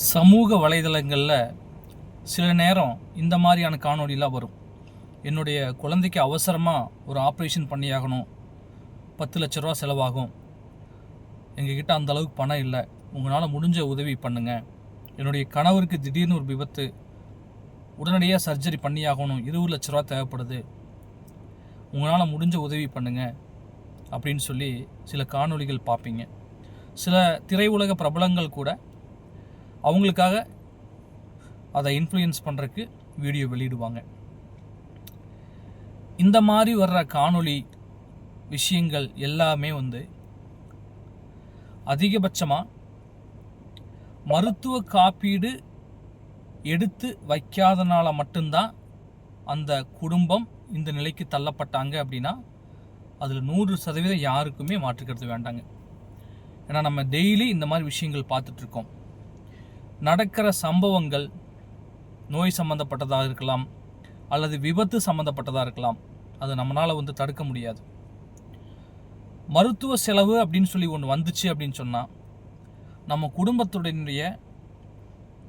சமூக வலைதளங்களில் சில நேரம் இந்த மாதிரியான காணொலிலாம் வரும். என்னுடைய குழந்தைக்கு அவசரமாக ஒரு ஆப்ரேஷன் பண்ணியாகணும், 10 லட்ச ரூபா செலவாகும், எங்ககிட்ட அந்த அளவுக்கு பணம் இல்லை, உங்களால் முடிஞ்ச உதவி பண்ணுங்கள், என்னுடைய கணவருக்கு திடீர்னு ஒரு விபத்து, உடனடியாக சர்ஜரி பண்ணியாகணும், 20 லட்ச ரூபா தேவைப்படுது, உங்களால் முடிஞ்ச உதவி பண்ணுங்கள் அப்படின்னு சொல்லி சில காணொலிகள் பார்ப்பீங்க. சில திரையுலக பிரபலங்கள் கூட அவங்களுக்காக அதை இன்ஃப்ளூயன்ஸ் பண்ணுறதுக்கு வீடியோ வெளியிடுவாங்க. இந்த மாதிரி வர்ற காணொளி விஷயங்கள் எல்லாமே அதிகபட்சமாக மருத்துவ காப்பீடு எடுத்து வைக்காதனால மட்டும்தான் அந்த குடும்பம் இந்த நிலைக்கு தள்ளப்பட்டாங்க அப்படின்னா அதில் 100% யாருக்குமே மாற்றுக்கிறது வேண்டாங்க. ஏன்னா நம்ம டெய்லி இந்த மாதிரி விஷயங்கள் பார்த்துட்ருக்கோம். நடக்கிற சம்பவங்கள் நோய் சம்மந்தப்பட்டதாக இருக்கலாம், அல்லது விபத்து சம்மந்தப்பட்டதாக இருக்கலாம். அது நம்மளால் தடுக்க முடியாது. மருத்துவ செலவு அப்படின்னு சொல்லி ஒன்று வந்துச்சு அப்படின்னு சொன்னால் நம்ம குடும்பத்துடைய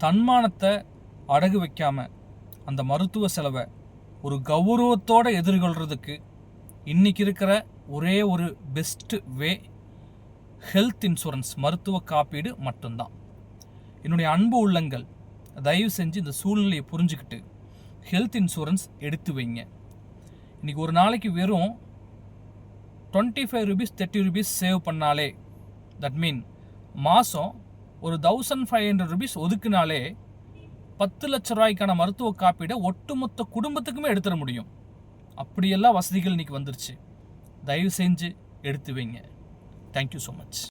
தன்மானத்தை அடகு வைக்காமல் அந்த மருத்துவ செலவை ஒரு கௌரவத்தோடு எதிர்கொள்கிறதுக்கு இன்றைக்கி இருக்கிற ஒரே ஒரு பெஸ்ட்டு வே ஹெல்த் இன்சூரன்ஸ், மருத்துவ காப்பீடு மட்டும்தான். என்னுடைய அன்பு உள்ளங்கள், தயவு செஞ்சு இந்த சூழ்நிலையை புரிஞ்சுக்கிட்டு ஹெல்த் இன்சூரன்ஸ் எடுத்து வைங்க. இன்றைக்கி ஒரு நாளைக்கு வெறும் 25 ரூபீஸ் 30 ரூபீஸ் சேவ் பண்ணாலே, தட் மீன் மாதம் ஒரு 1500 ரூபீஸ் ஒதுக்குனாலே 10 லட்ச ரூபாய்க்கான மருத்துவ காப்பீடை ஒட்டுமொத்த குடும்பத்துக்குமே எடுத்துட முடியும். அப்படியெல்லாம் வசதிகள் இன்றைக்கி வந்துருச்சு. தயவு செஞ்சு எடுத்து வைங்க. Thank you so much.